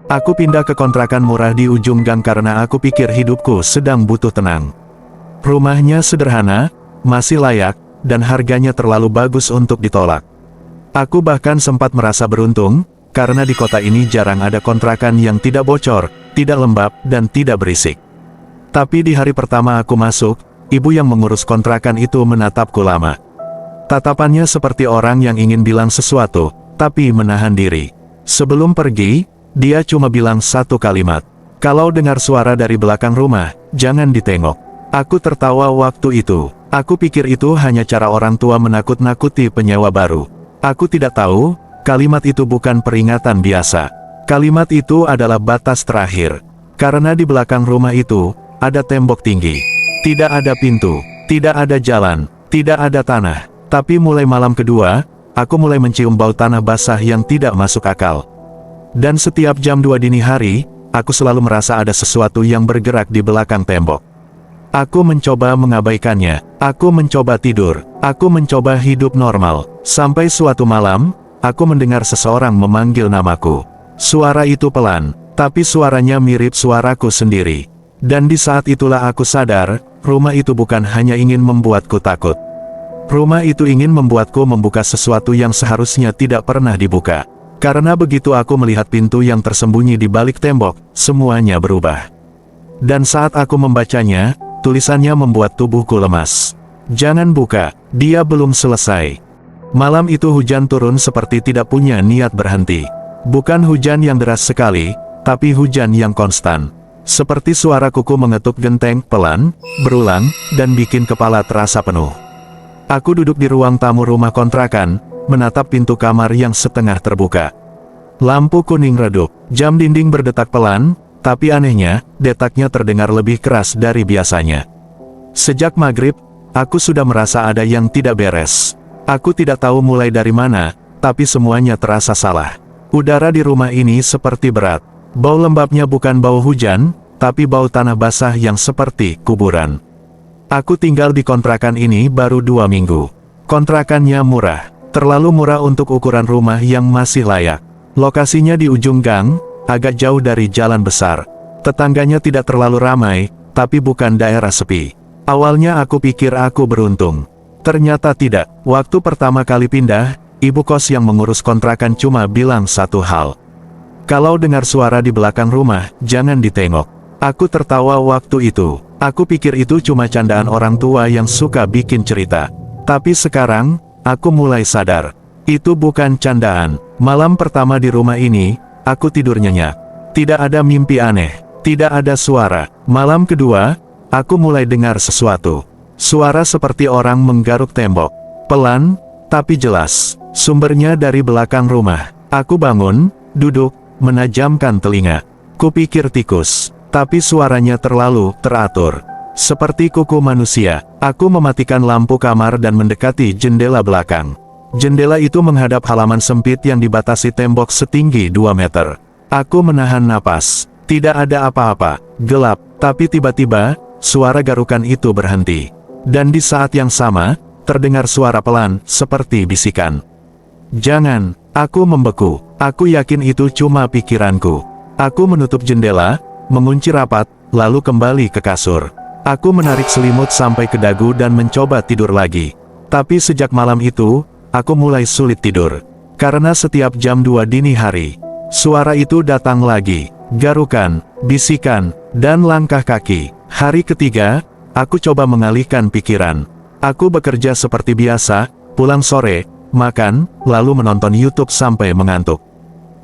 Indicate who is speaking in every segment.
Speaker 1: Aku pindah ke kontrakan murah di ujung gang karena aku pikir hidupku sedang butuh tenang. Rumahnya sederhana, masih layak, dan harganya terlalu bagus untuk ditolak. Aku bahkan sempat merasa beruntung, karena di kota ini jarang ada kontrakan yang tidak bocor, tidak lembab, dan tidak berisik. Tapi di hari pertama aku masuk, ibu yang mengurus kontrakan itu menatapku lama. Tatapannya seperti orang yang ingin bilang sesuatu, tapi menahan diri. Sebelum pergi, dia cuma bilang satu kalimat. Kalau dengar suara dari belakang rumah, jangan ditengok. Aku tertawa waktu itu. Aku pikir itu hanya cara orang tua menakut-nakuti penyewa baru. Aku tidak tahu, kalimat itu bukan peringatan biasa. Kalimat itu adalah batas terakhir. Karena di belakang rumah itu, ada tembok tinggi. Tidak ada pintu, tidak ada jalan, tidak ada tanah. Tapi mulai malam kedua, aku mulai mencium bau tanah basah yang tidak masuk akal. Dan setiap jam 2 dini hari, aku selalu merasa ada sesuatu yang bergerak di belakang tembok. Aku mencoba mengabaikannya, aku mencoba tidur, aku mencoba hidup normal. Sampai suatu malam, aku mendengar seseorang memanggil namaku. Suara itu pelan, tapi suaranya mirip suaraku sendiri. Dan di saat itulah aku sadar, rumah itu bukan hanya ingin membuatku takut. Rumah itu ingin membuatku membuka sesuatu yang seharusnya tidak pernah dibuka. Karena begitu aku melihat pintu yang tersembunyi di balik tembok, semuanya berubah. Dan saat aku membacanya, tulisannya membuat tubuhku lemas. Jangan buka, dia belum selesai. Malam itu hujan turun seperti tidak punya niat berhenti. Bukan hujan yang deras sekali, tapi hujan yang konstan. Seperti suara kuku mengetuk genteng, pelan, berulang, dan bikin kepala terasa penuh. Aku duduk di ruang tamu rumah kontrakan, menatap pintu kamar yang setengah terbuka. Lampu kuning redup, jam dinding berdetak pelan, tapi anehnya, detaknya terdengar lebih keras dari biasanya. Sejak maghrib, aku sudah merasa ada yang tidak beres. Aku tidak tahu mulai dari mana, tapi semuanya terasa salah. Udara di rumah ini seperti berat. Bau lembabnya bukan bau hujan, tapi bau tanah basah yang seperti kuburan. Aku tinggal di kontrakan ini baru 2 minggu. Kontrakannya murah. Terlalu murah untuk ukuran rumah yang masih layak. Lokasinya di ujung gang, agak jauh dari jalan besar. Tetangganya tidak terlalu ramai, tapi bukan daerah sepi. Awalnya aku pikir aku beruntung. Ternyata tidak. Waktu pertama kali pindah, ibu kos yang mengurus kontrakan cuma bilang satu hal. Kalau dengar suara di belakang rumah, jangan ditengok. Aku tertawa waktu itu. Aku pikir itu cuma candaan orang tua yang suka bikin cerita. Tapi sekarang, aku mulai sadar, itu bukan candaan. Malam pertama di rumah ini, aku tidur nyenyak. Tidak ada mimpi aneh, tidak ada suara. Malam kedua, aku mulai dengar sesuatu. Suara seperti orang menggaruk tembok. Pelan, tapi jelas. Sumbernya dari belakang rumah. Aku bangun, duduk, menajamkan telinga. Kupikir tikus, tapi suaranya terlalu teratur. Seperti kuku manusia, aku mematikan lampu kamar dan mendekati jendela belakang. Jendela itu menghadap halaman sempit yang dibatasi tembok setinggi 2 meter. Aku menahan napas. Tidak ada apa-apa, gelap, tapi tiba-tiba, suara garukan itu berhenti. Dan di saat yang sama, terdengar suara pelan, seperti bisikan. Jangan, aku membeku. Aku yakin itu cuma pikiranku. Aku menutup jendela, mengunci rapat, lalu kembali ke kasur. Aku menarik selimut sampai ke dagu dan mencoba tidur lagi. Tapi sejak malam itu, aku mulai sulit tidur. Karena setiap jam 2 dini hari, suara itu datang lagi. Garukan, bisikan, dan langkah kaki. Hari ketiga, aku coba mengalihkan pikiran. Aku bekerja seperti biasa, pulang sore, makan, lalu menonton YouTube sampai mengantuk.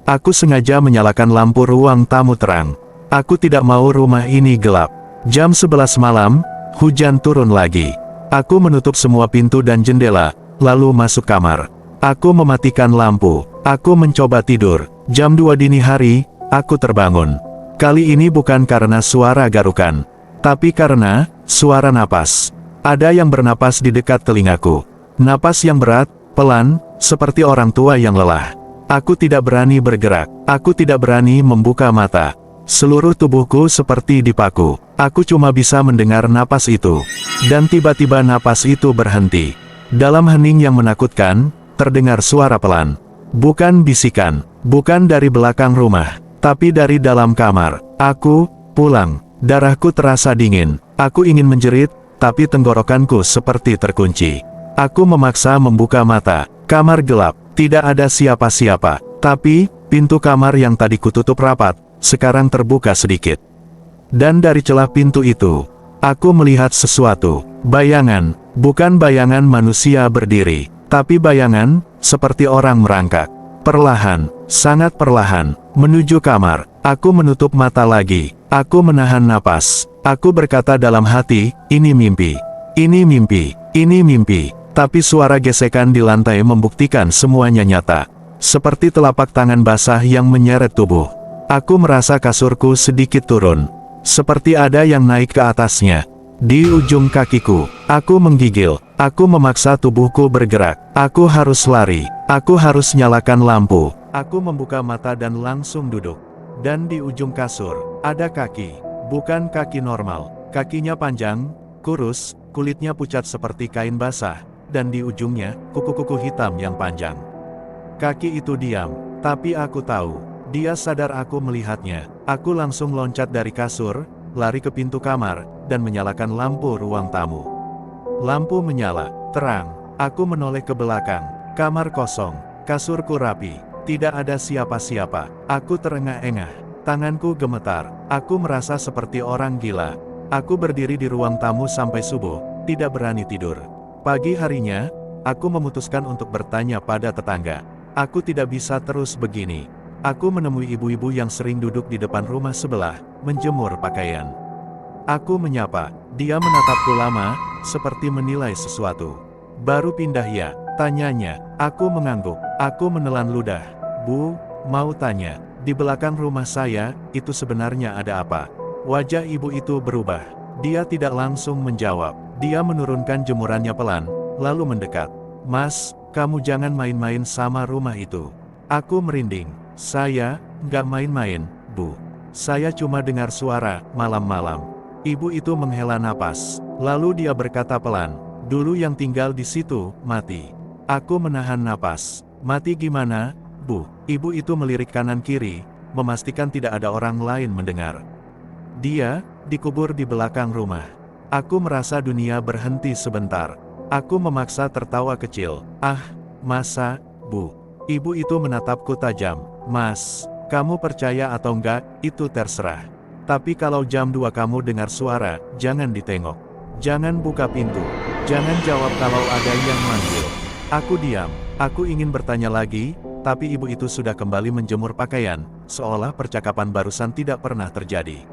Speaker 1: Aku sengaja menyalakan lampu ruang tamu terang. Aku tidak mau rumah ini gelap. Jam 11 malam, hujan turun lagi. Aku menutup semua pintu dan jendela, lalu masuk kamar. Aku mematikan lampu. Aku mencoba tidur. Jam 2 dini hari, aku terbangun. Kali ini bukan karena suara garukan, tapi karena suara napas. Ada yang bernapas di dekat telingaku. Napas yang berat, pelan, seperti orang tua yang lelah. Aku tidak berani bergerak. Aku tidak berani membuka mata. Seluruh tubuhku seperti dipaku. Aku cuma bisa mendengar napas itu. Dan tiba-tiba napas itu berhenti. Dalam hening yang menakutkan, terdengar suara pelan. Bukan bisikan, bukan dari belakang rumah, Tapi dari dalam kamar, aku pulang. Darahku terasa dingin. Aku ingin menjerit, tapi tenggorokanku seperti terkunci. Aku memaksa membuka mata. Kamar gelap, tidak ada siapa-siapa. Tapi, pintu kamar yang tadi kututup rapat, sekarang terbuka sedikit. Dan dari celah pintu itu, aku melihat sesuatu. Bayangan, bukan bayangan manusia berdiri, tapi bayangan, seperti orang merangkak. Perlahan, sangat perlahan, menuju kamar. Aku menutup mata lagi. Aku menahan napas. Aku berkata dalam hati, ini mimpi. Ini mimpi. Ini mimpi. Tapi suara gesekan di lantai membuktikan semuanya nyata. Seperti telapak tangan basah yang menyeret tubuh. Aku merasa kasurku sedikit turun. Seperti ada yang naik ke atasnya. Di ujung kakiku, aku menggigil. Aku memaksa tubuhku bergerak. Aku harus lari. Aku harus nyalakan lampu. Aku membuka mata dan langsung duduk. Dan di ujung kasur, ada kaki. Bukan kaki normal. Kakinya panjang, kurus, kulitnya pucat seperti kain basah. Dan di ujungnya, kuku-kuku hitam yang panjang. Kaki itu diam, tapi aku tahu. Dia sadar aku melihatnya. Aku langsung loncat dari kasur, lari ke pintu kamar, dan menyalakan lampu ruang tamu. Lampu menyala, terang. Aku menoleh ke belakang. Kamar kosong, kasurku rapi. Tidak ada siapa-siapa. Aku terengah-engah. Tanganku gemetar. Aku merasa seperti orang gila. Aku berdiri di ruang tamu sampai subuh, tidak berani tidur. Pagi harinya, aku memutuskan untuk bertanya pada tetangga. Aku tidak bisa terus begini. Aku menemui ibu-ibu yang sering duduk di depan rumah sebelah, menjemur pakaian. Aku menyapa. Dia menatapku lama, seperti menilai sesuatu. Baru pindah ya, tanyanya. Aku mengangguk. Aku menelan ludah. Bu, mau tanya, di belakang rumah saya, itu sebenarnya ada apa? Wajah ibu itu berubah. Dia tidak langsung menjawab. Dia menurunkan jemurannya pelan, lalu mendekat. Mas, kamu jangan main-main sama rumah itu. Aku merinding. Saya, nggak main-main, Bu. Saya cuma dengar suara, malam-malam. Ibu itu menghela napas. Lalu dia berkata pelan, dulu yang tinggal di situ, mati. Aku menahan napas. Mati gimana, Bu? Ibu itu melirik kanan-kiri, memastikan tidak ada orang lain mendengar. Dia, dikubur di belakang rumah. Aku merasa dunia berhenti sebentar. Aku memaksa tertawa kecil. Ah, masa, Bu? Ibu itu menatapku tajam. Mas, kamu percaya atau enggak, itu terserah. Tapi kalau jam 2 kamu dengar suara, jangan ditengok. Jangan buka pintu. Jangan jawab kalau ada yang manggil. Aku diam. Aku ingin bertanya lagi, tapi ibu itu sudah kembali menjemur pakaian, seolah percakapan barusan tidak pernah terjadi.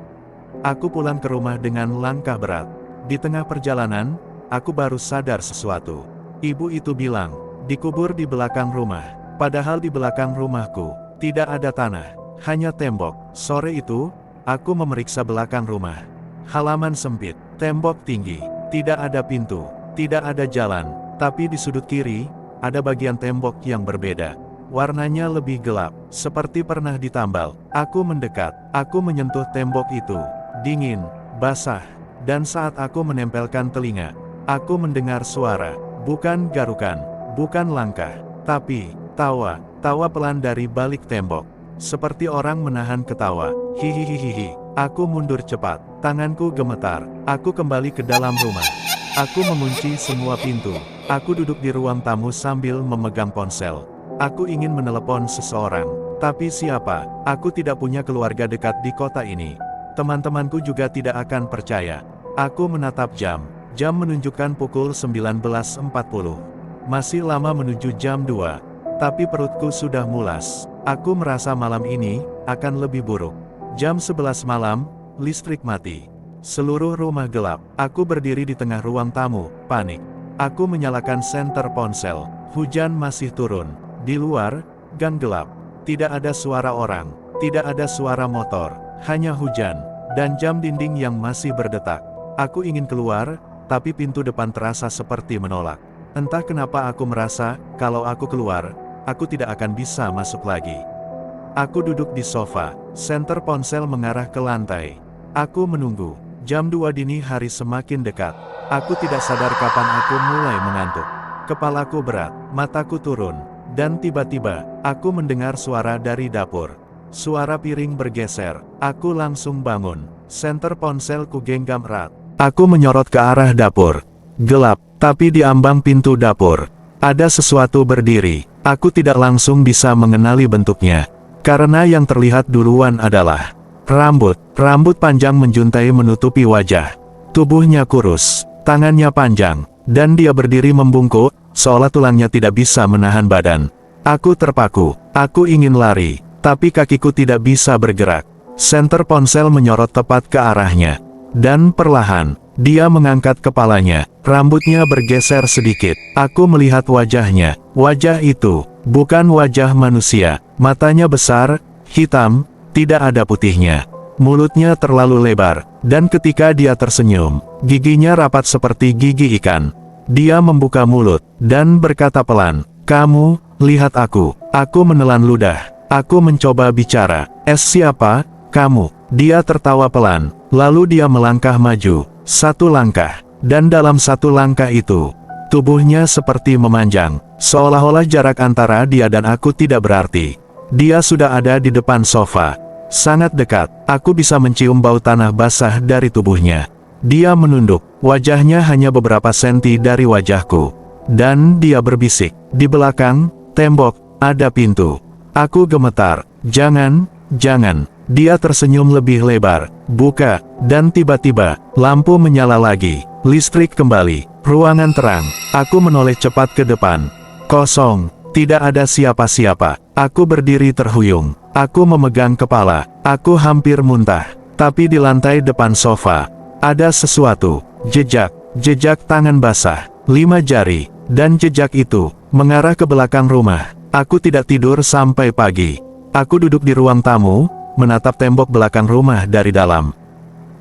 Speaker 1: Aku pulang ke rumah dengan langkah berat. Di tengah perjalanan, aku baru sadar sesuatu. Ibu itu bilang, dikubur di belakang rumah. Padahal di belakang rumahku, tidak ada tanah, hanya tembok. Sore itu, aku memeriksa belakang rumah. Halaman sempit, tembok tinggi, tidak ada pintu, tidak ada jalan, tapi di sudut kiri, ada bagian tembok yang berbeda. Warnanya lebih gelap, seperti pernah ditambal. Aku mendekat, aku menyentuh tembok itu. Dingin, basah, dan saat aku menempelkan telinga, aku mendengar suara, bukan garukan, bukan langkah, tapi tawa pelan dari balik tembok. Seperti orang menahan ketawa. Hihihihihi. Aku mundur cepat. Tanganku gemetar. Aku kembali ke dalam rumah. Aku mengunci semua pintu. Aku duduk di ruang tamu sambil memegang ponsel. Aku ingin menelepon seseorang. Tapi siapa? Aku tidak punya keluarga dekat di kota ini. Teman-temanku juga tidak akan percaya. Aku menatap jam. Jam menunjukkan pukul 19.40. Masih lama menuju jam 2. Tapi perutku sudah mulas. Aku merasa malam ini akan lebih buruk. Jam 11 malam, listrik mati. Seluruh rumah gelap. Aku berdiri di tengah ruang tamu, panik. Aku menyalakan senter ponsel. Hujan masih turun. Di luar, gang gelap. Tidak ada suara orang. Tidak ada suara motor. Hanya hujan. Dan jam dinding yang masih berdetak. Aku ingin keluar, tapi pintu depan terasa seperti menolak. Entah kenapa aku merasa, kalau aku keluar, aku tidak akan bisa masuk lagi. Aku duduk di sofa, senter ponsel mengarah ke lantai. Aku menunggu. Jam 2 dini hari semakin dekat. Aku tidak sadar kapan aku mulai mengantuk. Kepalaku berat, mataku turun. Dan tiba-tiba, aku mendengar suara dari dapur. Suara piring bergeser. Aku langsung bangun. Senter ponselku genggam erat. Aku menyorot ke arah dapur. Gelap, tapi di ambang pintu dapur ada sesuatu berdiri. Aku tidak langsung bisa mengenali bentuknya, karena yang terlihat duluan adalah rambut. Rambut panjang menjuntai menutupi wajah. Tubuhnya kurus, tangannya panjang, dan dia berdiri membungkuk, seolah tulangnya tidak bisa menahan badan. Aku terpaku. Aku ingin lari, tapi kakiku tidak bisa bergerak. Senter ponsel menyorot tepat ke arahnya. Dan perlahan, dia mengangkat kepalanya. Rambutnya bergeser sedikit. Aku melihat wajahnya. Wajah itu bukan wajah manusia. Matanya besar, hitam, tidak ada putihnya. Mulutnya terlalu lebar, dan ketika dia tersenyum, giginya rapat seperti gigi ikan. Dia membuka mulut, dan berkata pelan, "Kamu, lihat aku." Aku menelan ludah. Aku mencoba bicara. Siapa, kamu?" Dia tertawa pelan, lalu dia melangkah maju. Satu langkah, dan dalam satu langkah itu, tubuhnya seperti memanjang, seolah-olah jarak antara dia dan aku tidak berarti. Dia sudah ada di depan sofa. Sangat dekat, aku bisa mencium bau tanah basah dari tubuhnya. Dia menunduk, wajahnya hanya beberapa senti dari wajahku. Dan dia berbisik, "Di belakang tembok ada pintu." Aku gemetar. "Jangan, jangan." Dia tersenyum lebih lebar. "Buka." Dan tiba-tiba, lampu menyala lagi. Listrik kembali. Ruangan terang. Aku menoleh cepat ke depan. Kosong. Tidak ada siapa-siapa. Aku berdiri terhuyung. Aku memegang kepala. Aku hampir muntah. Tapi di lantai depan sofa, ada sesuatu. Jejak. Jejak tangan basah. 5 jari. Dan jejak itu mengarah ke belakang rumah. Aku tidak tidur sampai pagi. Aku duduk di ruang tamu, menatap tembok belakang rumah dari dalam.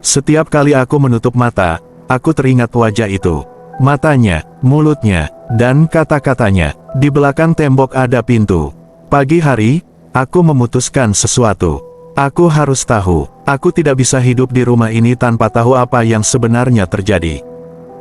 Speaker 1: Setiap kali aku menutup mata, aku teringat wajah itu. Matanya, mulutnya, dan kata-katanya. Di belakang tembok ada pintu. Pagi hari, aku memutuskan sesuatu. Aku harus tahu. Aku tidak bisa hidup di rumah ini tanpa tahu apa yang sebenarnya terjadi.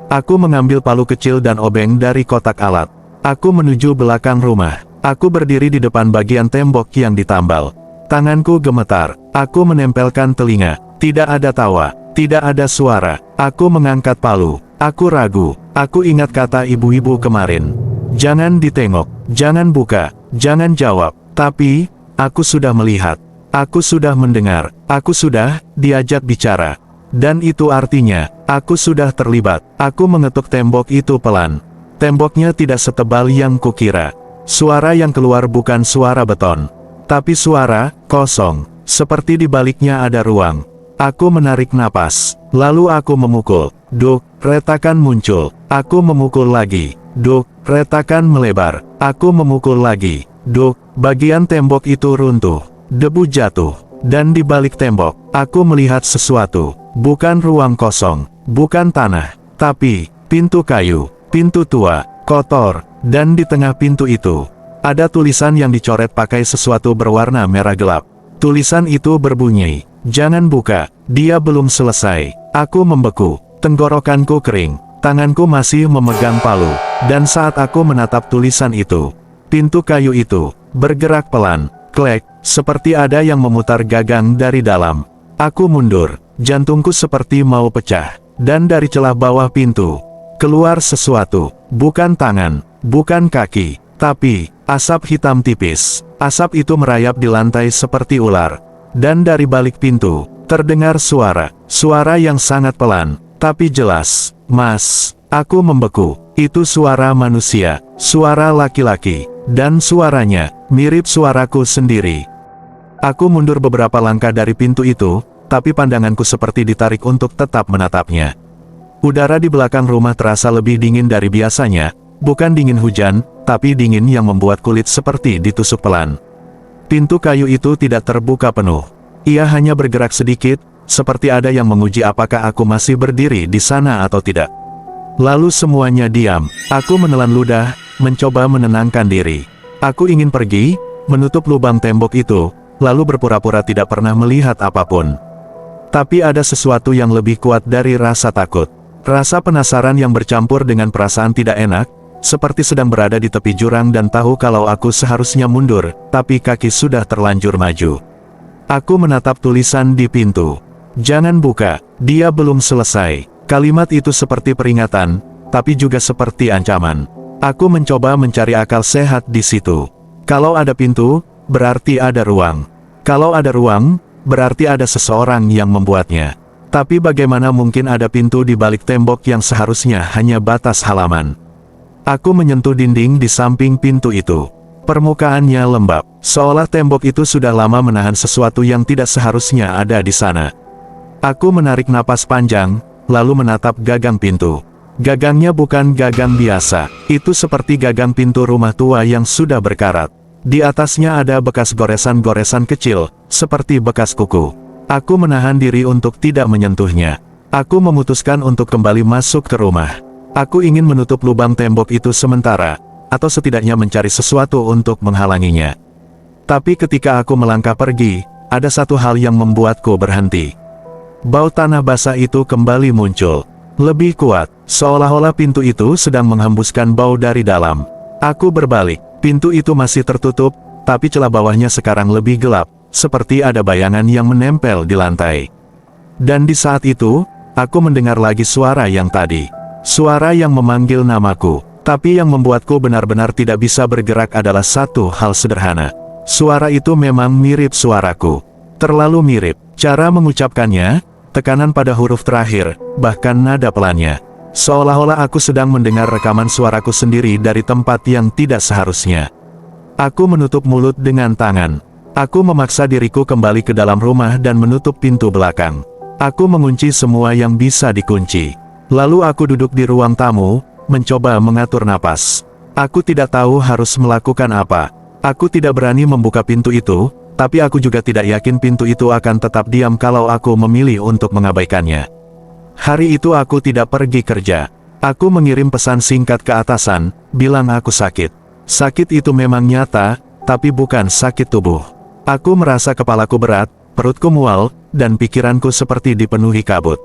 Speaker 1: Aku mengambil palu kecil dan obeng dari kotak alat. Aku menuju belakang rumah. Aku berdiri di depan bagian tembok yang ditambal. Tanganku gemetar. Aku menempelkan telinga. Tidak ada tawa. Tidak ada suara. Aku mengangkat palu. Aku ragu. Aku ingat kata ibu-ibu kemarin. Jangan ditengok. Jangan buka. Jangan jawab. Tapi, aku sudah melihat. Aku sudah mendengar. Aku sudah diajak bicara. Dan itu artinya, aku sudah terlibat. Aku mengetuk tembok itu pelan. Temboknya tidak setebal yang kukira. Suara yang keluar bukan suara beton, tapi suara kosong, seperti di baliknya ada ruang. Aku menarik napas, lalu aku memukul. Duk, retakan muncul. Aku memukul lagi. Duk, retakan melebar. Aku memukul lagi. Duk, bagian tembok itu runtuh. Debu jatuh. Dan di balik tembok, aku melihat sesuatu. Bukan ruang kosong, bukan tanah, tapi pintu kayu. Pintu tua, kotor, dan di tengah pintu itu, ada tulisan yang dicoret pakai sesuatu berwarna merah gelap. Tulisan itu berbunyi, "Jangan buka." Dia belum selesai. Aku membeku, tenggorokanku kering, tanganku masih memegang palu. Dan saat aku menatap tulisan itu, pintu kayu itu bergerak pelan, klek, seperti ada yang memutar gagang dari dalam. Aku mundur, jantungku seperti mau pecah. Dan dari celah bawah pintu, keluar sesuatu, bukan tangan, bukan kaki, tapi asap hitam tipis. Asap itu merayap di lantai seperti ular. Dan dari balik pintu, terdengar suara. Suara yang sangat pelan, tapi jelas. "Mas." Aku membeku. Itu suara manusia, suara laki-laki, dan suaranya mirip suaraku sendiri. Aku mundur beberapa langkah dari pintu itu, tapi pandanganku seperti ditarik untuk tetap menatapnya. Udara di belakang rumah terasa lebih dingin dari biasanya, bukan dingin hujan, tapi dingin yang membuat kulit seperti ditusuk pelan. Pintu kayu itu tidak terbuka penuh. Ia hanya bergerak sedikit, seperti ada yang menguji apakah aku masih berdiri di sana atau tidak. Lalu semuanya diam. Aku menelan ludah, mencoba menenangkan diri. Aku ingin pergi, menutup lubang tembok itu, lalu berpura-pura tidak pernah melihat apapun. Tapi ada sesuatu yang lebih kuat dari rasa takut. Rasa penasaran yang bercampur dengan perasaan tidak enak, seperti sedang berada di tepi jurang dan tahu kalau aku seharusnya mundur, tapi kaki sudah terlanjur maju. Aku menatap tulisan di pintu. Jangan buka, dia belum selesai. Kalimat itu seperti peringatan, tapi juga seperti ancaman. Aku mencoba mencari akal sehat di situ. Kalau ada pintu, berarti ada ruang. Kalau ada ruang, berarti ada seseorang yang membuatnya. Tapi bagaimana mungkin ada pintu di balik tembok yang seharusnya hanya batas halaman? Aku menyentuh dinding di samping pintu itu. Permukaannya lembab, seolah tembok itu sudah lama menahan sesuatu yang tidak seharusnya ada di sana. Aku menarik napas panjang, lalu menatap gagang pintu. Gagangnya bukan gagang biasa, itu seperti gagang pintu rumah tua yang sudah berkarat. Di atasnya ada bekas goresan-goresan kecil, seperti bekas kuku. Aku menahan diri untuk tidak menyentuhnya. Aku memutuskan untuk kembali masuk ke rumah. Aku ingin menutup lubang tembok itu sementara, atau setidaknya mencari sesuatu untuk menghalanginya. Tapi ketika aku melangkah pergi, ada satu hal yang membuatku berhenti. Bau tanah basah itu kembali muncul. Lebih kuat, seolah-olah pintu itu sedang menghembuskan bau dari dalam. Aku berbalik, pintu itu masih tertutup, tapi celah bawahnya sekarang lebih gelap. Seperti ada bayangan yang menempel di lantai. Dan di saat itu, aku mendengar lagi suara yang tadi. Suara yang memanggil namaku. Tapi yang membuatku benar-benar tidak bisa bergerak adalah satu hal sederhana. Suara itu memang mirip suaraku. Terlalu mirip. Cara mengucapkannya, tekanan pada huruf terakhir, bahkan nada pelannya. Seolah-olah aku sedang mendengar rekaman suaraku sendiri dari tempat yang tidak seharusnya. Aku menutup mulut dengan tangan. Aku memaksa diriku kembali ke dalam rumah dan menutup pintu belakang. Aku mengunci semua yang bisa dikunci. Lalu aku duduk di ruang tamu, mencoba mengatur napas. Aku tidak tahu harus melakukan apa. Aku tidak berani membuka pintu itu, tapi aku juga tidak yakin pintu itu akan tetap diam kalau aku memilih untuk mengabaikannya. Hari itu aku tidak pergi kerja. Aku mengirim pesan singkat ke atasan, bilang aku sakit. Sakit itu memang nyata, tapi bukan sakit tubuh. Aku merasa kepalaku berat, perutku mual, dan pikiranku seperti dipenuhi kabut.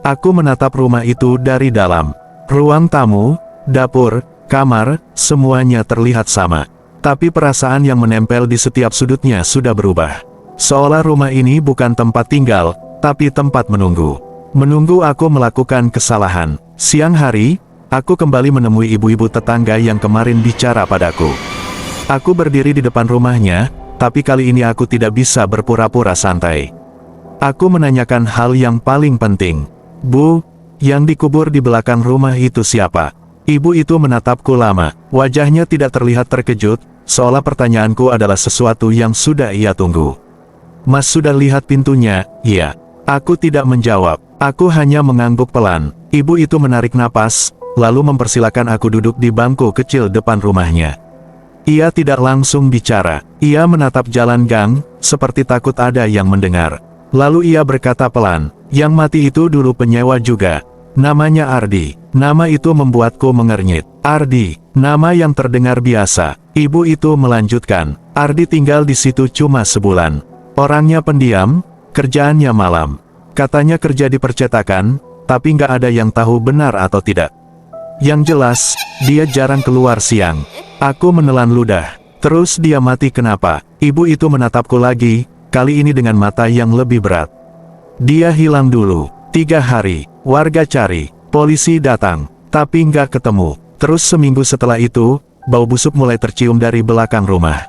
Speaker 1: Aku menatap rumah itu dari dalam. Ruang tamu, dapur, kamar, semuanya terlihat sama. Tapi perasaan yang menempel di setiap sudutnya sudah berubah. Seolah rumah ini bukan tempat tinggal, tapi tempat menunggu. Menunggu aku melakukan kesalahan. Siang hari, aku kembali menemui ibu-ibu tetangga yang kemarin bicara padaku. Aku berdiri di depan rumahnya, tapi kali ini aku tidak bisa berpura-pura santai. Aku menanyakan hal yang paling penting. Bu, yang dikubur di belakang rumah itu siapa? Ibu itu menatapku lama, wajahnya tidak terlihat terkejut, seolah pertanyaanku adalah sesuatu yang sudah ia tunggu. Mas sudah lihat pintunya? Iya. Aku tidak menjawab, aku hanya mengangguk pelan. Ibu itu menarik napas, lalu mempersilakan aku duduk di bangku kecil depan rumahnya. Ia tidak langsung bicara. Ia menatap jalan gang, seperti takut ada yang mendengar. Lalu ia berkata pelan, yang mati itu dulu penyewa juga. Namanya Ardi. Nama itu membuatku mengernyit. Ardi, nama yang terdengar biasa. Ibu itu melanjutkan, Ardi tinggal di situ cuma sebulan. Orangnya pendiam, kerjaannya malam. Katanya kerja di percetakan, tapi nggak ada yang tahu benar atau tidak. Yang jelas, dia jarang keluar siang. Aku menelan ludah. Terus dia mati kenapa? Ibu itu menatapku lagi, kali ini dengan mata yang lebih berat. Dia hilang dulu. 3 hari, warga cari, polisi datang, tapi nggak ketemu. Terus seminggu setelah itu, bau busuk mulai tercium dari belakang rumah.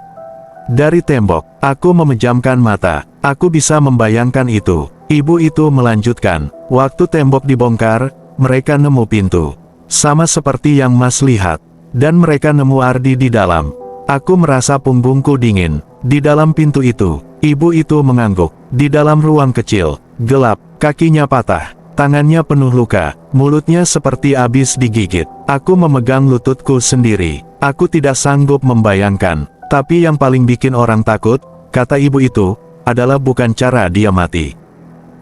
Speaker 1: Dari tembok, aku memejamkan mata. Aku bisa membayangkan itu. Ibu itu melanjutkan, waktu tembok dibongkar, mereka nemu pintu. Sama seperti yang Mas lihat. Dan mereka nemu Ardi di dalam. Aku merasa punggungku dingin. Di dalam pintu itu, ibu itu mengangguk. Di dalam ruang kecil, gelap, kakinya patah, tangannya penuh luka, mulutnya seperti habis digigit. Aku memegang lututku sendiri. Aku tidak sanggup membayangkan. Tapi yang paling bikin orang takut, kata ibu itu, adalah bukan cara dia mati,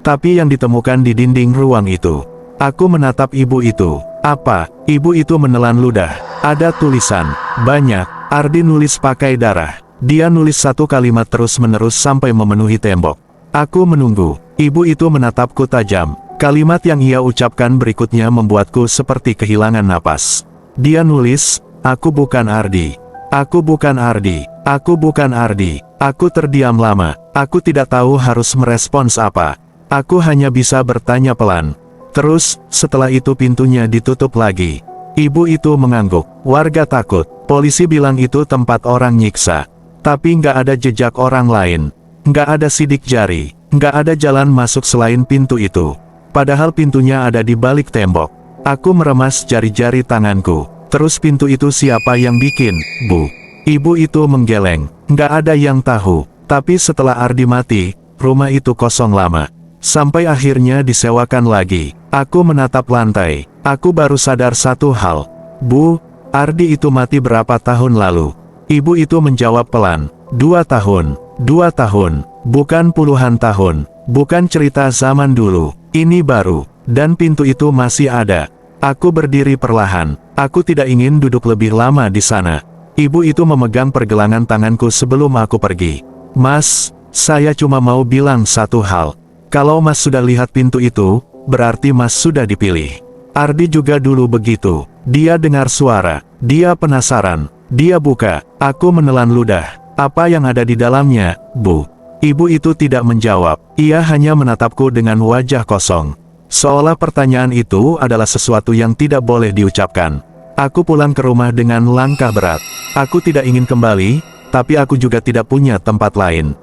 Speaker 1: tapi yang ditemukan di dinding ruang itu. Aku menatap ibu itu. Apa? Ibu itu menelan ludah. Ada tulisan. Banyak. Ardi nulis pakai darah. Dia nulis satu kalimat terus-menerus sampai memenuhi tembok. Aku menunggu. Ibu itu menatapku tajam. Kalimat yang ia ucapkan berikutnya membuatku seperti kehilangan napas. Dia nulis, aku bukan Ardi. Aku bukan Ardi. Aku bukan Ardi. Aku terdiam lama. Aku tidak tahu harus merespons apa. Aku hanya bisa bertanya pelan. Terus, setelah itu pintunya ditutup lagi. Ibu itu mengangguk. Warga takut. Polisi bilang itu tempat orang nyiksa. Tapi nggak ada jejak orang lain. Nggak ada sidik jari. Nggak ada jalan masuk selain pintu itu. Padahal pintunya ada di balik tembok. Aku meremas jari-jari tanganku. Terus pintu itu siapa yang bikin, Bu? Ibu itu menggeleng. Nggak ada yang tahu. Tapi setelah Ardi mati, rumah itu kosong lama. Sampai akhirnya disewakan lagi. Aku menatap lantai. Aku baru sadar satu hal. Bu, Ardi itu mati berapa tahun lalu? Ibu itu menjawab pelan. 2 tahun. 2 tahun. Bukan puluhan tahun. Bukan cerita zaman dulu. Ini baru. Dan pintu itu masih ada. Aku berdiri perlahan. Aku tidak ingin duduk lebih lama di sana. Ibu itu memegang pergelangan tanganku sebelum aku pergi. Mas, saya cuma mau bilang satu hal. Kalau Mas sudah lihat pintu itu, berarti Mas sudah dipilih. Ardi juga dulu begitu. Dia dengar suara. Dia penasaran. Dia buka. Aku menelan ludah. Apa yang ada di dalamnya, Bu? Ibu itu tidak menjawab. Ia hanya menatapku dengan wajah kosong. Seolah pertanyaan itu adalah sesuatu yang tidak boleh diucapkan. Aku pulang ke rumah dengan langkah berat. Aku tidak ingin kembali, tapi aku juga tidak punya tempat lain.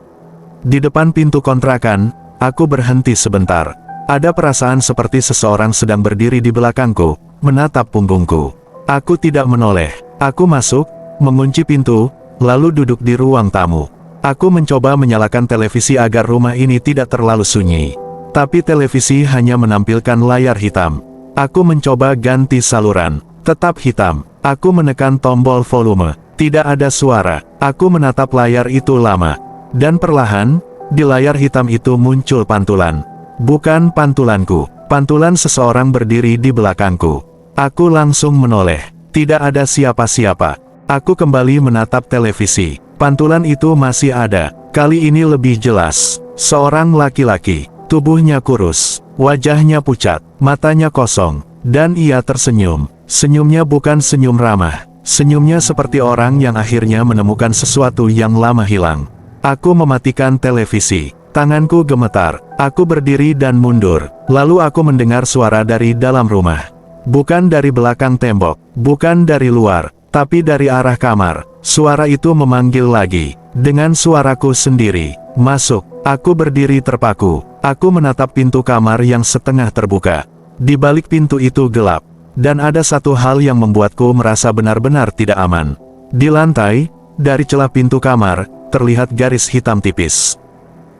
Speaker 1: Di depan pintu kontrakan, aku berhenti sebentar. Ada perasaan seperti seseorang sedang berdiri di belakangku, menatap punggungku. Aku tidak menoleh. Aku masuk, mengunci pintu, lalu duduk di ruang tamu. Aku mencoba menyalakan televisi agar rumah ini tidak terlalu sunyi. Tapi televisi hanya menampilkan layar hitam. Aku mencoba ganti saluran. Tetap hitam. Aku menekan tombol volume. Tidak ada suara. Aku menatap layar itu lama. Dan perlahan, di layar hitam itu muncul pantulan. Bukan pantulanku. Pantulan seseorang berdiri di belakangku. Aku langsung menoleh. Tidak ada siapa-siapa. Aku kembali menatap televisi. Pantulan itu masih ada. Kali ini lebih jelas. Seorang laki-laki. Tubuhnya kurus. Wajahnya pucat. Matanya kosong. Dan ia tersenyum. Senyumnya bukan senyum ramah. Senyumnya seperti orang yang akhirnya menemukan sesuatu yang lama hilang. Aku mematikan televisi. Tanganku gemetar. Aku berdiri dan mundur. Lalu aku mendengar suara dari dalam rumah. Bukan dari belakang tembok. Bukan dari luar. Tapi dari arah kamar. Suara itu memanggil lagi. Dengan suaraku sendiri. Masuk. Aku berdiri terpaku. Aku menatap pintu kamar yang setengah terbuka. Di balik pintu itu gelap. Dan ada satu hal yang membuatku merasa benar-benar tidak aman. Di lantai, dari celah pintu kamar, terlihat garis hitam tipis.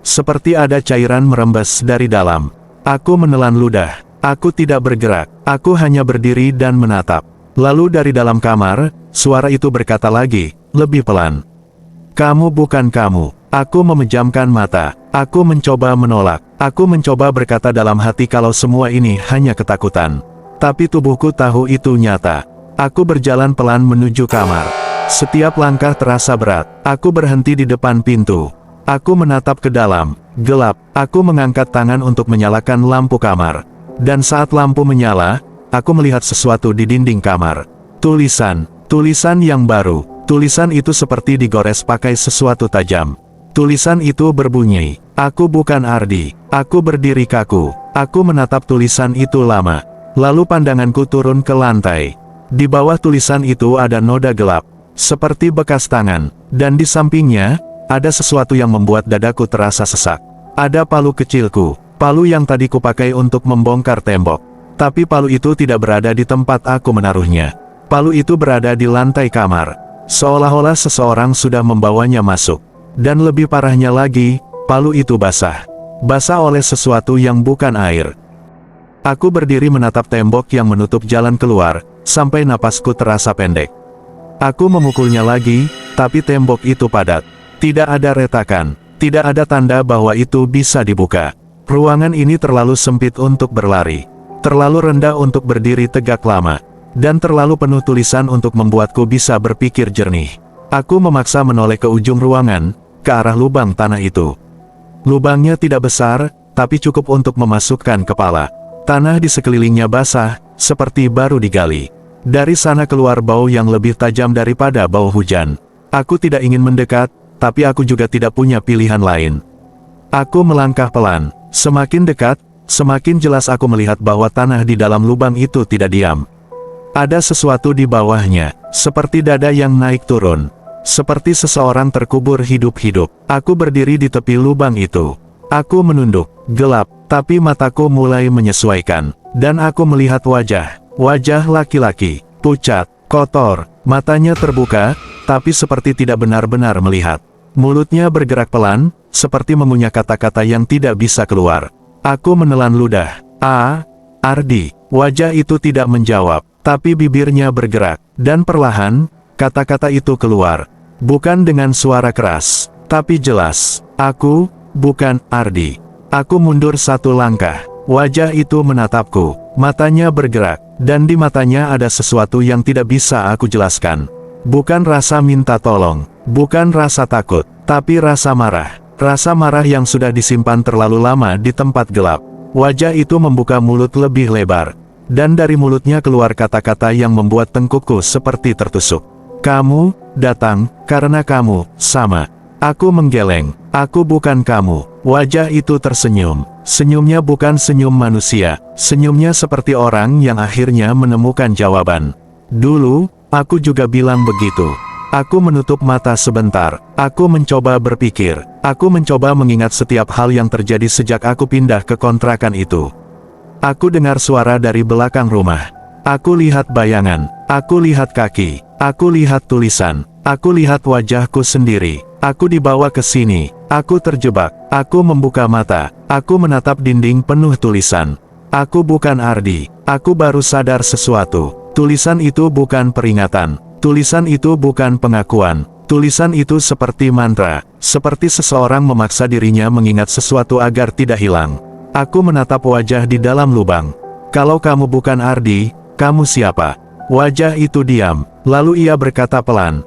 Speaker 1: Seperti ada cairan merembes dari dalam. Aku menelan ludah. Aku tidak bergerak. Aku hanya berdiri dan menatap. Lalu dari dalam kamar, suara itu berkata lagi, lebih pelan. Kamu bukan kamu. Aku memejamkan mata. Aku mencoba menolak. Aku mencoba berkata dalam hati kalau semua ini hanya ketakutan. Tapi tubuhku tahu itu nyata. Aku berjalan pelan menuju kamar. Setiap langkah terasa berat. Aku berhenti di depan pintu. Aku menatap ke dalam. Gelap. Aku mengangkat tangan untuk menyalakan lampu kamar. Dan saat lampu menyala, aku melihat sesuatu di dinding kamar. Tulisan. Tulisan yang baru. Tulisan itu seperti digores pakai sesuatu tajam. Tulisan itu berbunyi, aku bukan Ardi. Aku berdiri kaku. Aku menatap tulisan itu lama. Lalu pandanganku turun ke lantai. Di bawah tulisan itu ada noda gelap, seperti bekas tangan. Dan di sampingnya, ada sesuatu yang membuat dadaku terasa sesak. Ada palu kecilku. Palu yang tadi kupakai untuk membongkar tembok. Tapi palu itu tidak berada di tempat aku menaruhnya. Palu itu berada di lantai kamar. Seolah-olah seseorang sudah membawanya masuk. Dan lebih parahnya lagi, palu itu basah. Basah oleh sesuatu yang bukan air. Aku berdiri menatap tembok yang menutup jalan keluar, sampai napasku terasa pendek. Aku memukulnya lagi, tapi tembok itu padat. Tidak ada retakan. Tidak ada tanda bahwa itu bisa dibuka. Ruangan ini terlalu sempit untuk berlari. Terlalu rendah untuk berdiri tegak lama. Dan terlalu penuh tulisan untuk membuatku bisa berpikir jernih. Aku memaksa menoleh ke ujung ruangan, ke arah lubang tanah itu. Lubangnya tidak besar, tapi cukup untuk memasukkan kepala. Tanah di sekelilingnya basah, seperti baru digali. Dari sana keluar bau yang lebih tajam daripada bau hujan. Aku tidak ingin mendekat, tapi aku juga tidak punya pilihan lain. Aku melangkah pelan. Semakin dekat, semakin jelas aku melihat bahwa tanah di dalam lubang itu tidak diam. Ada sesuatu di bawahnya, seperti dada yang naik turun. Seperti seseorang terkubur hidup-hidup. Aku berdiri di tepi lubang itu. Aku menunduk, gelap, tapi mataku mulai menyesuaikan. Dan aku melihat wajah laki-laki, pucat, kotor, matanya terbuka, tapi seperti tidak benar-benar melihat. Mulutnya bergerak pelan, seperti mengunyah kata-kata yang tidak bisa keluar. Aku menelan ludah. Ardi. Wajah itu tidak menjawab, tapi bibirnya bergerak, dan perlahan, kata-kata itu keluar. Bukan dengan suara keras, tapi jelas. Aku, bukan Ardi. Aku mundur satu langkah. Wajah itu menatapku, matanya bergerak, dan di matanya ada sesuatu yang tidak bisa aku jelaskan. Bukan rasa minta tolong, bukan rasa takut, tapi rasa marah. Rasa marah yang sudah disimpan terlalu lama di tempat gelap. Wajah itu membuka mulut lebih lebar, dan dari mulutnya keluar kata-kata yang membuat tengkukku seperti tertusuk. Kamu datang karena kamu sama. Aku menggeleng. Aku bukan kamu. Wajah itu tersenyum. Senyumnya bukan senyum manusia. Senyumnya seperti orang yang akhirnya menemukan jawaban. Dulu, aku juga bilang begitu. Aku menutup mata sebentar. Aku mencoba berpikir. Aku mencoba mengingat setiap hal yang terjadi sejak aku pindah ke kontrakan itu. Aku dengar suara dari belakang rumah. Aku lihat bayangan. Aku lihat kaki. Aku lihat tulisan. Aku lihat wajahku sendiri. Aku dibawa ke sini. Aku terjebak. Aku membuka mata. Aku menatap dinding penuh tulisan. Aku bukan Ardi. Aku baru sadar sesuatu. Tulisan itu bukan peringatan. Tulisan itu bukan pengakuan. Tulisan itu seperti mantra. Seperti seseorang memaksa dirinya mengingat sesuatu agar tidak hilang. Aku menatap wajah di dalam lubang. Kalau kamu bukan Ardi, kamu siapa? Wajah itu diam. Lalu ia berkata pelan,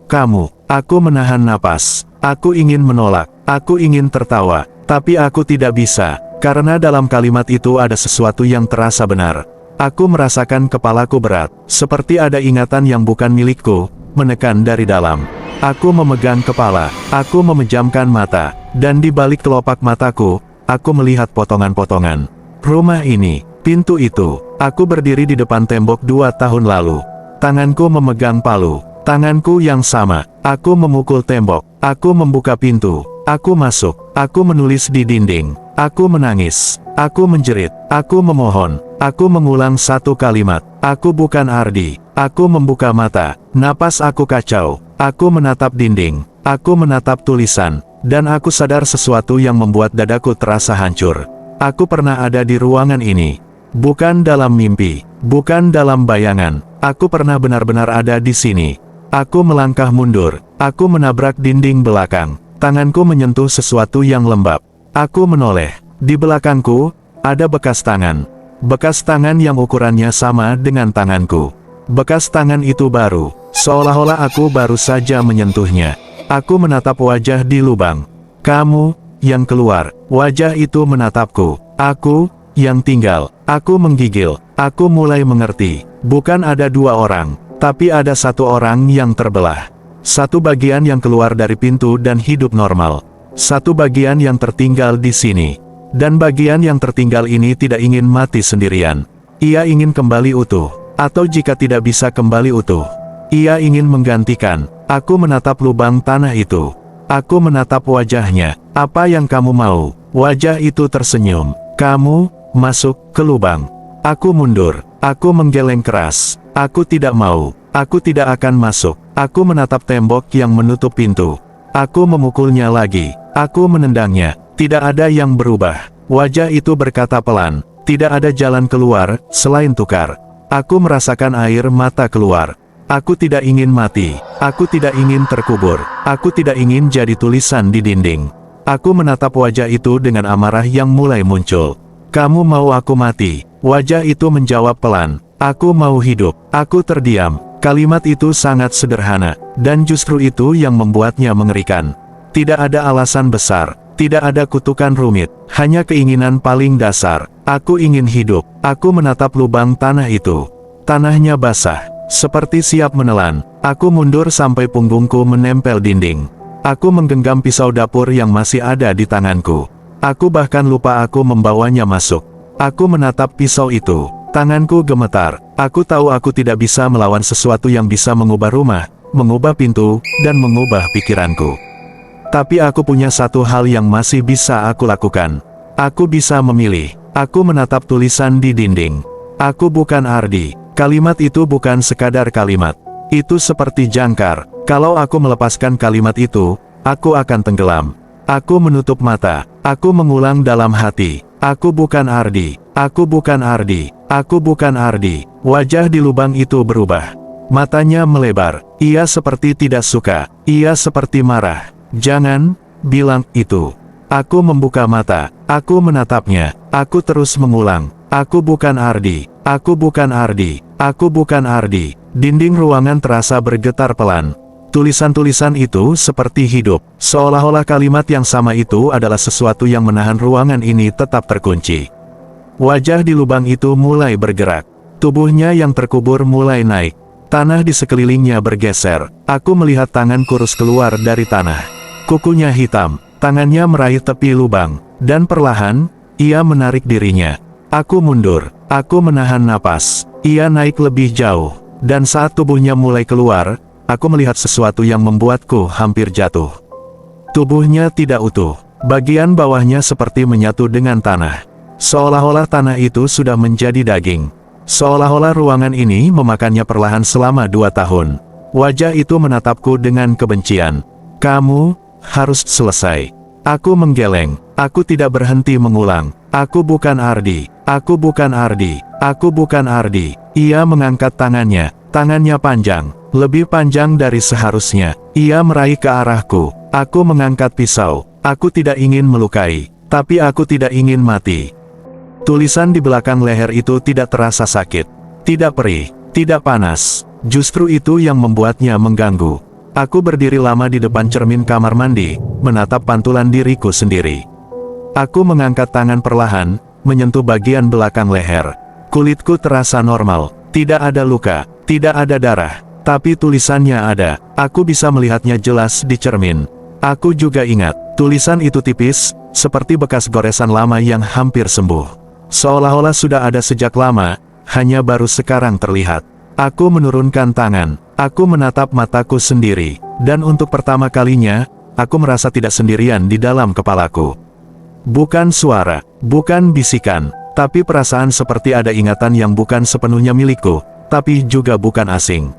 Speaker 1: kamu. Aku menahan napas. Aku ingin menolak. Aku ingin tertawa. Tapi aku tidak bisa. Karena dalam kalimat itu ada sesuatu yang terasa benar. Aku merasakan kepalaku berat. Seperti ada ingatan yang bukan milikku, menekan dari dalam. Aku memegang kepala. Aku memejamkan mata. Dan di balik kelopak mataku, aku melihat potongan-potongan. Rumah ini, pintu itu. Aku berdiri di depan tembok 2 tahun lalu. Tanganku memegang palu. Tanganku yang sama. Aku memukul tembok. Aku membuka pintu. Aku masuk. Aku menulis di dinding. Aku menangis. Aku menjerit. Aku memohon. Aku mengulang satu kalimat. Aku bukan Ardi. Aku membuka mata. Napas aku kacau. Aku menatap dinding. Aku menatap tulisan. Dan aku sadar sesuatu yang membuat dadaku terasa hancur. Aku pernah ada di ruangan ini. Bukan dalam mimpi. Bukan dalam bayangan. Aku pernah benar-benar ada di sini. Aku melangkah mundur. Aku menabrak dinding belakang. Tanganku menyentuh sesuatu yang lembab. Aku menoleh. Di belakangku, ada bekas tangan. Bekas tangan yang ukurannya sama dengan tanganku. Bekas tangan itu baru. Seolah-olah aku baru saja menyentuhnya. Aku menatap wajah di lubang. Kamu, yang keluar. Wajah itu menatapku. Aku, yang tinggal. Aku menggigil. Aku mulai mengerti. Bukan ada 2 orang. Tapi ada 1 orang yang terbelah. 1 bagian yang keluar dari pintu dan hidup normal. 1 bagian yang tertinggal di sini. Dan bagian yang tertinggal ini tidak ingin mati sendirian. Ia ingin kembali utuh. Atau jika tidak bisa kembali utuh, ia ingin menggantikan. Aku menatap lubang tanah itu. Aku menatap wajahnya. Apa yang kamu mau? Wajah itu tersenyum. Kamu, masuk ke lubang. Aku mundur. Aku menggeleng keras. Aku tidak mau. Aku tidak akan masuk. Aku menatap tembok yang menutup pintu. Aku memukulnya lagi. Aku menendangnya. Tidak ada yang berubah. Wajah itu berkata pelan. Tidak ada jalan keluar, selain tukar. Aku merasakan air mata keluar. Aku tidak ingin mati. Aku tidak ingin terkubur. Aku tidak ingin jadi tulisan di dinding. Aku menatap wajah itu dengan amarah yang mulai muncul. Kamu mau aku mati? Wajah itu menjawab pelan. Aku mau hidup. Aku terdiam. Kalimat itu sangat sederhana. Dan justru itu yang membuatnya mengerikan. Tidak ada alasan besar. Tidak ada kutukan rumit. Hanya keinginan paling dasar. Aku ingin hidup. Aku menatap lubang tanah itu. Tanahnya basah, seperti siap menelan. Aku mundur sampai punggungku menempel dinding. Aku menggenggam pisau dapur yang masih ada di tanganku. Aku bahkan lupa aku membawanya masuk. Aku menatap pisau itu. Tanganku gemetar. Aku tahu aku tidak bisa melawan sesuatu yang bisa mengubah rumah, mengubah pintu, dan mengubah pikiranku. Tapi aku punya satu hal yang masih bisa aku lakukan. Aku bisa memilih. Aku menatap tulisan di dinding. Aku bukan Ardi. Kalimat itu bukan sekadar kalimat. Itu seperti jangkar. Kalau aku melepaskan kalimat itu, aku akan tenggelam. Aku menutup mata. Aku mengulang dalam hati. Aku bukan Ardi. Aku bukan Ardi. Aku bukan Ardi. Wajah di lubang itu berubah. Matanya melebar. Ia seperti tidak suka. Ia seperti marah. Jangan bilang itu. Aku membuka mata. Aku menatapnya. Aku terus mengulang. Aku bukan Ardi. Aku bukan Ardi. Aku bukan Ardi. Dinding ruangan terasa bergetar pelan. Tulisan-tulisan itu seperti hidup. Seolah-olah kalimat yang sama itu adalah sesuatu yang menahan ruangan ini tetap terkunci. Wajah di lubang itu mulai bergerak. Tubuhnya yang terkubur mulai naik. Tanah di sekelilingnya bergeser. Aku melihat tangan kurus keluar dari tanah. Kukunya hitam. Tangannya meraih tepi lubang. Dan perlahan, ia menarik dirinya. Aku mundur. Aku menahan napas. Ia naik lebih jauh. Dan saat tubuhnya mulai keluar, aku melihat sesuatu yang membuatku hampir jatuh. Tubuhnya tidak utuh. Bagian bawahnya seperti menyatu dengan tanah. Seolah-olah tanah itu sudah menjadi daging. Seolah-olah ruangan ini memakannya perlahan selama 2 tahun. Wajah itu menatapku dengan kebencian. Kamu harus selesai. Aku menggeleng. Aku tidak berhenti mengulang. Aku bukan Ardi. Aku bukan Ardi. Aku bukan Ardi. Ia mengangkat tangannya. Tangannya panjang. Lebih panjang dari seharusnya. Ia meraih ke arahku. Aku mengangkat pisau. Aku tidak ingin melukai. Tapi aku tidak ingin mati. Tulisan di belakang leher itu tidak terasa sakit. Tidak perih. Tidak panas. Justru itu yang membuatnya mengganggu. Aku berdiri lama di depan cermin kamar mandi, menatap pantulan diriku sendiri. Aku mengangkat tangan perlahan, menyentuh bagian belakang leher. Kulitku terasa normal. Tidak ada luka. Tidak ada darah. Tapi tulisannya ada. Aku bisa melihatnya jelas di cermin. Aku juga ingat. Tulisan itu tipis, seperti bekas goresan lama yang hampir sembuh. Seolah-olah sudah ada sejak lama, hanya baru sekarang terlihat. Aku menurunkan tangan. Aku menatap mataku sendiri. Dan untuk pertama kalinya, aku merasa tidak sendirian di dalam kepalaku. Bukan suara, bukan bisikan, tapi perasaan seperti ada ingatan yang bukan sepenuhnya milikku, tapi juga bukan asing.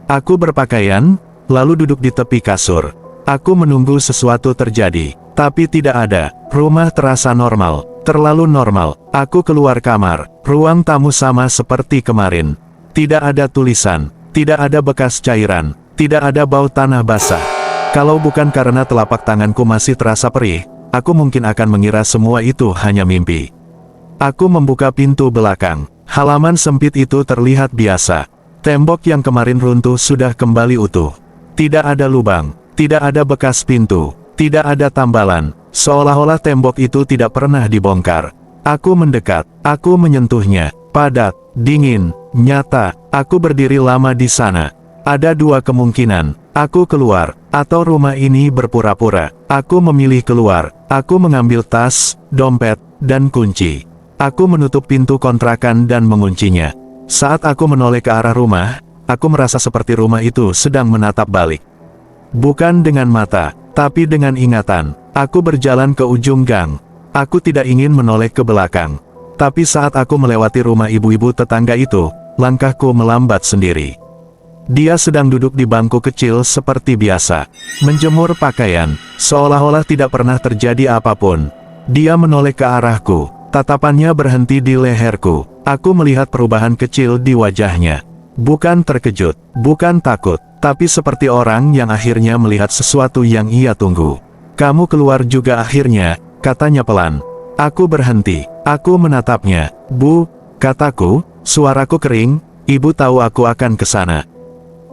Speaker 1: Aku berpakaian, lalu duduk di tepi kasur. Aku menunggu sesuatu terjadi, tapi tidak ada. Rumah terasa normal, terlalu normal. Aku keluar kamar, ruang tamu sama seperti kemarin. Tidak ada tulisan, tidak ada bekas cairan, tidak ada bau tanah basah. Kalau bukan karena telapak tanganku masih terasa perih, aku mungkin akan mengira semua itu hanya mimpi. Aku membuka pintu belakang. Halaman sempit itu terlihat biasa. Tembok yang kemarin runtuh sudah kembali utuh. Tidak ada lubang, tidak ada bekas pintu, tidak ada tambalan. Seolah-olah tembok itu tidak pernah dibongkar. Aku mendekat, aku menyentuhnya. Padat, dingin, nyata. Aku berdiri lama di sana. Ada 2 kemungkinan. Aku keluar, atau rumah ini berpura-pura. Aku memilih keluar. Aku mengambil tas, dompet, dan kunci. Aku menutup pintu kontrakan dan menguncinya. Saat aku menoleh ke arah rumah, aku merasa seperti rumah itu sedang menatap balik. Bukan dengan mata, tapi dengan ingatan. Aku berjalan ke ujung gang. Aku tidak ingin menoleh ke belakang. Tapi saat aku melewati rumah ibu-ibu tetangga itu, langkahku melambat sendiri. Dia sedang duduk di bangku kecil seperti biasa, menjemur pakaian, seolah-olah tidak pernah terjadi apapun. Dia menoleh ke arahku, tatapannya berhenti di leherku. Aku melihat perubahan kecil di wajahnya. Bukan terkejut, bukan takut, tapi seperti orang yang akhirnya melihat sesuatu yang ia tunggu. Kamu keluar juga akhirnya, katanya pelan. Aku berhenti, aku menatapnya. Bu, kataku, suaraku kering, ibu tahu aku akan ke sana.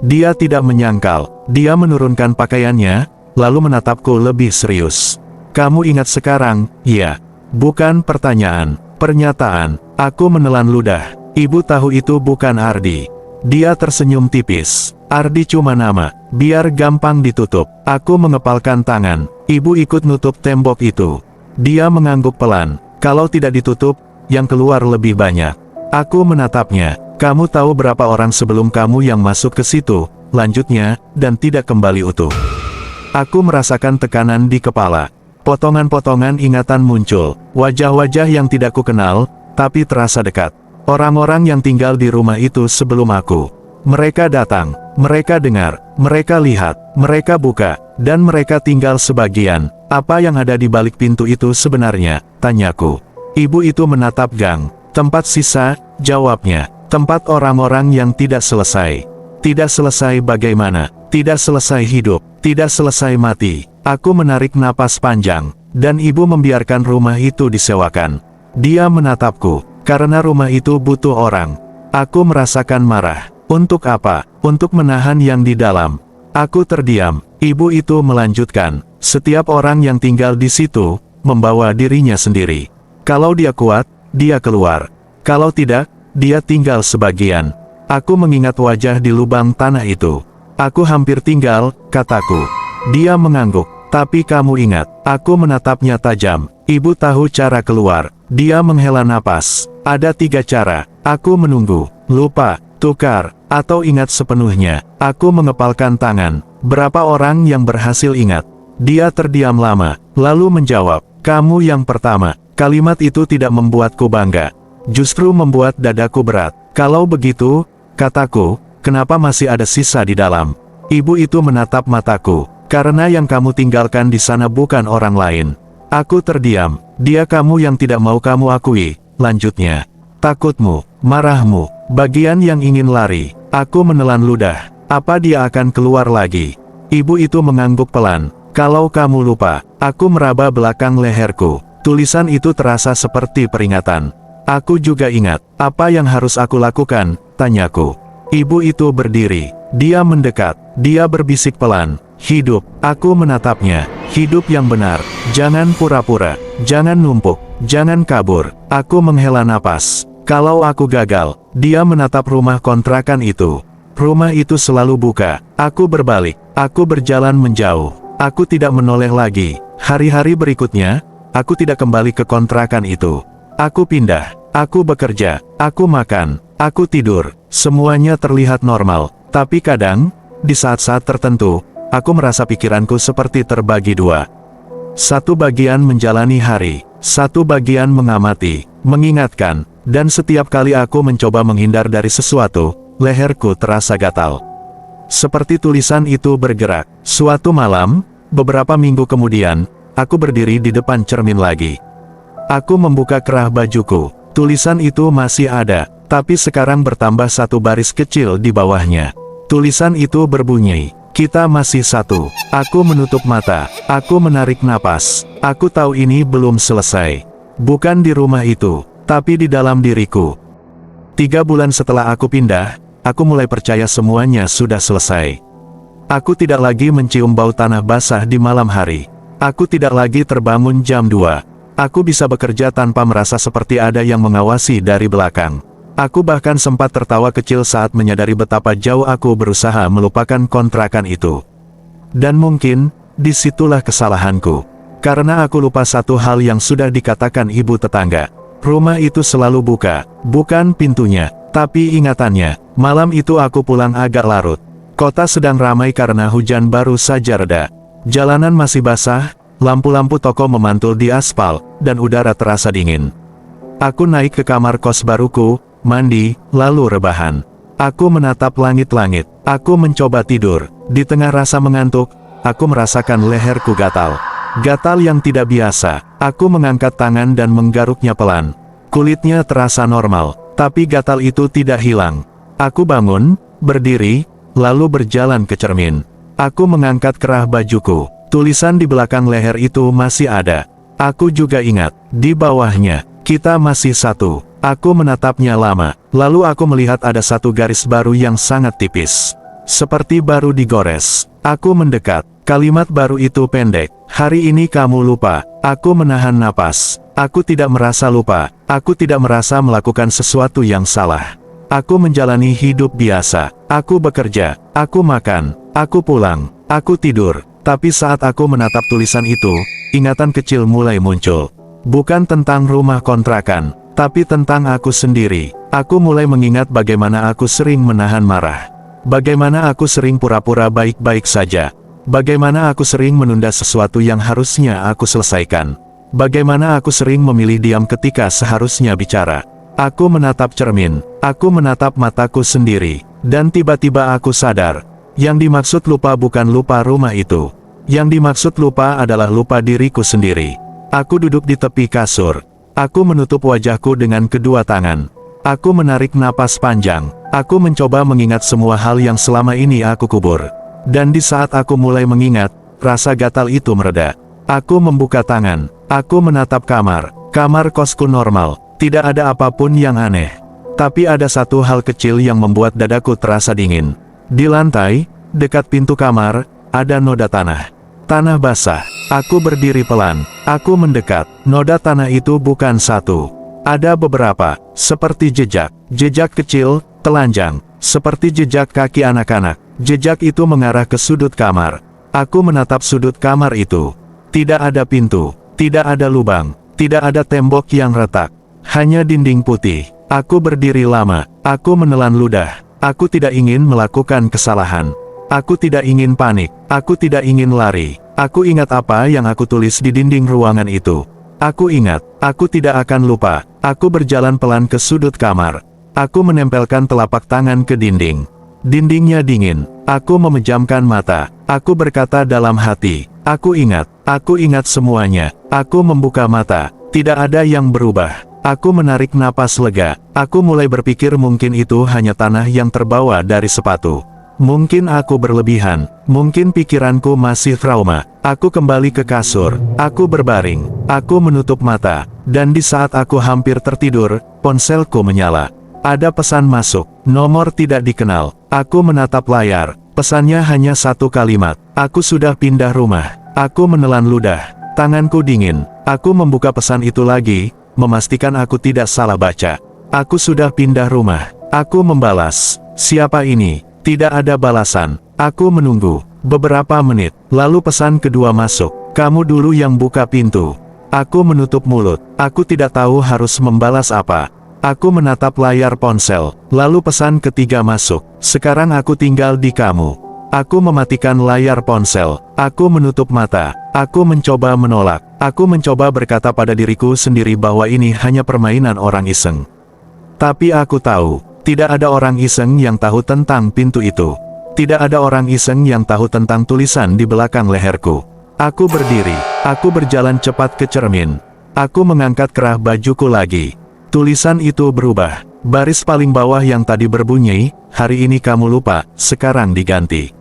Speaker 1: Dia tidak menyangkal, dia menurunkan pakaiannya, lalu menatapku lebih serius. Kamu ingat sekarang, ya? Bukan pertanyaan, pernyataan. Aku menelan ludah. Ibu tahu itu bukan Ardi. Dia tersenyum tipis. Ardi cuma nama, biar gampang ditutup. Aku mengepalkan tangan. Ibu ikut nutup tembok itu. Dia mengangguk pelan. Kalau tidak ditutup, yang keluar lebih banyak. Aku menatapnya. Kamu tahu berapa orang sebelum kamu yang masuk ke situ, lanjutnya, dan tidak kembali utuh. Aku merasakan tekanan di kepala. Potongan-potongan ingatan muncul. Wajah-wajah yang tidak kukenal, tapi terasa dekat. Orang-orang yang tinggal di rumah itu sebelum aku. Mereka datang, mereka dengar, mereka lihat, mereka buka, dan mereka tinggal sebagian. Apa yang ada di balik pintu itu sebenarnya? Tanyaku. Ibu itu menatap gang. Tempat sisa, jawabnya. Tempat orang-orang yang tidak selesai. Tidak selesai bagaimana? Tidak selesai hidup, tidak selesai mati. Aku menarik napas panjang, dan ibu membiarkan rumah itu disewakan. Dia menatapku, karena rumah itu butuh orang. Aku merasakan marah. Untuk apa? Untuk menahan yang di dalam. Aku terdiam. Ibu itu melanjutkan. Setiap orang yang tinggal di situ, membawa dirinya sendiri. Kalau dia kuat, dia keluar. Kalau tidak, dia tinggal sebagian. Aku mengingat wajah di lubang tanah itu. Aku hampir tinggal, kataku. Dia mengangguk. Tapi kamu ingat, aku menatapnya tajam. Ibu tahu cara keluar. Dia menghela napas. Ada 3 cara. Aku menunggu, lupa, tukar, atau ingat sepenuhnya. Aku mengepalkan tangan. Berapa orang yang berhasil ingat? Dia terdiam lama, lalu menjawab, kamu yang pertama. Kalimat itu tidak membuatku bangga. Justru membuat dadaku berat. Kalau begitu, kataku, kenapa masih ada sisa di dalam? Ibu itu menatap mataku. Karena yang kamu tinggalkan di sana bukan orang lain. Aku terdiam. Dia kamu yang tidak mau kamu akui. Lanjutnya. Takutmu, marahmu, bagian yang ingin lari. Aku menelan ludah. Apa dia akan keluar lagi? Ibu itu mengangguk pelan. Kalau kamu lupa, aku meraba belakang leherku. Tulisan itu terasa seperti peringatan. Aku juga ingat. Apa yang harus aku lakukan? Tanyaku. Ibu itu berdiri. Dia mendekat. Dia berbisik pelan. Hidup. Aku menatapnya. Hidup yang benar. Jangan pura-pura. Jangan numpuk. Jangan kabur. Aku menghela napas. Kalau aku gagal, dia menatap rumah kontrakan itu. Rumah itu selalu buka. Aku berbalik. Aku berjalan menjauh. Aku tidak menoleh lagi. Hari-hari berikutnya, aku tidak kembali ke kontrakan itu. Aku pindah. Aku bekerja. Aku makan. Aku tidur. Semuanya terlihat normal. Tapi kadang, di saat-saat tertentu, aku merasa pikiranku seperti terbagi 2. Satu bagian menjalani hari, satu bagian mengamati, mengingatkan, dan setiap kali aku mencoba menghindar dari sesuatu, leherku terasa gatal. Seperti tulisan itu bergerak. Suatu malam, beberapa minggu kemudian, aku berdiri di depan cermin lagi. Aku membuka kerah bajuku. Tulisan itu masih ada, tapi sekarang bertambah 1 baris kecil di bawahnya. Tulisan itu berbunyi, kita masih satu. Aku menutup mata. Aku menarik napas. Aku tahu ini belum selesai. Bukan di rumah itu, tapi di dalam diriku. 3 bulan setelah aku pindah, aku mulai percaya semuanya sudah selesai. Aku tidak lagi mencium bau tanah basah di malam hari. Aku tidak lagi terbangun jam 2. Aku bisa bekerja tanpa merasa seperti ada yang mengawasi dari belakang. Aku bahkan sempat tertawa kecil saat menyadari betapa jauh aku berusaha melupakan kontrakan itu. Dan mungkin, disitulah kesalahanku. Karena aku lupa satu hal yang sudah dikatakan ibu tetangga. Rumah itu selalu buka, bukan pintunya, tapi ingatannya. Malam itu aku pulang agak larut. Kota sedang ramai karena hujan baru saja reda. Jalanan masih basah, lampu-lampu toko memantul di aspal, dan udara terasa dingin. Aku naik ke kamar kos baruku, mandi, lalu rebahan. Aku menatap langit-langit. Aku mencoba tidur. Di tengah rasa mengantuk, aku merasakan leherku gatal. Gatal yang tidak biasa. Aku mengangkat tangan dan menggaruknya pelan. Kulitnya terasa normal, tapi gatal itu tidak hilang. Aku bangun, berdiri, lalu berjalan ke cermin. Aku mengangkat kerah bajuku. Tulisan di belakang leher itu masih ada. Aku juga ingat, di bawahnya, kita masih satu. Aku menatapnya lama, lalu aku melihat ada satu garis baru yang sangat tipis. Seperti baru digores. Aku mendekat. Kalimat baru itu pendek. Hari ini kamu lupa. Aku menahan napas. Aku tidak merasa lupa, aku tidak merasa melakukan sesuatu yang salah. Aku menjalani hidup biasa, aku bekerja, aku makan, aku pulang, aku tidur. Tapi saat aku menatap tulisan itu, ingatan kecil mulai muncul. Bukan tentang rumah kontrakan, tapi tentang aku sendiri. Aku mulai mengingat bagaimana aku sering menahan marah. Bagaimana aku sering pura-pura baik-baik saja. Bagaimana aku sering menunda sesuatu yang harusnya aku selesaikan. Bagaimana aku sering memilih diam ketika seharusnya bicara. Aku menatap cermin, aku menatap mataku sendiri, dan tiba-tiba aku sadar. Yang dimaksud lupa bukan lupa rumah itu. Yang dimaksud lupa adalah lupa diriku sendiri. Aku duduk di tepi kasur. Aku menutup wajahku dengan kedua tangan. Aku menarik napas panjang. Aku mencoba mengingat semua hal yang selama ini aku kubur. Dan di saat aku mulai mengingat, rasa gatal itu mereda. Aku membuka tangan. Aku menatap kamar. Kamar kosku normal. Tidak ada apapun yang aneh. Tapi ada satu hal kecil yang membuat dadaku terasa dingin. Di lantai, dekat pintu kamar, ada noda tanah. Tanah basah. Aku berdiri pelan. Aku mendekat. Noda tanah itu bukan satu. Ada beberapa, seperti jejak. Jejak kecil, telanjang. Seperti jejak kaki anak-anak. Jejak itu mengarah ke sudut kamar. Aku menatap sudut kamar itu. Tidak ada pintu. Tidak ada lubang. Tidak ada tembok yang retak. Hanya dinding putih. Aku berdiri lama. Aku menelan ludah. Aku tidak ingin melakukan kesalahan. Aku tidak ingin panik. Aku tidak ingin lari. Aku ingat apa yang aku tulis di dinding ruangan itu. Aku ingat. Aku tidak akan lupa. Aku berjalan pelan ke sudut kamar. Aku menempelkan telapak tangan ke dinding. Dindingnya dingin. Aku memejamkan mata. Aku berkata dalam hati. Aku ingat semuanya. Aku membuka mata. Tidak ada yang berubah. Aku menarik napas lega. Aku mulai berpikir mungkin itu hanya tanah yang terbawa dari sepatu. Mungkin aku berlebihan. Mungkin pikiranku masih trauma. Aku kembali ke kasur. Aku berbaring. Aku menutup mata. Dan di saat aku hampir tertidur, ponselku menyala. Ada pesan masuk. Nomor tidak dikenal. Aku menatap layar. Pesannya hanya satu kalimat. Aku sudah pindah rumah. Aku menelan ludah. Tanganku dingin. Aku membuka pesan itu lagi, memastikan aku tidak salah baca. Aku sudah pindah rumah. Aku membalas. Siapa ini? Tidak ada balasan. Aku menunggu. Beberapa menit. Lalu pesan kedua masuk. Kamu dulu yang buka pintu. Aku menutup mulut. Aku tidak tahu harus membalas apa. Aku menatap layar ponsel. Lalu pesan ketiga masuk. Sekarang aku tinggal di kamu. Aku mematikan layar ponsel. Aku menutup mata. Aku mencoba menolak. Aku mencoba berkata pada diriku sendiri bahwa ini hanya permainan orang iseng. Tapi aku tahu, tidak ada orang iseng yang tahu tentang pintu itu. Tidak ada orang iseng yang tahu tentang tulisan di belakang leherku. Aku berdiri. Aku berjalan cepat ke cermin. Aku mengangkat kerah bajuku lagi. Tulisan itu berubah. Baris paling bawah yang tadi berbunyi, "Hari ini kamu lupa, sekarang diganti."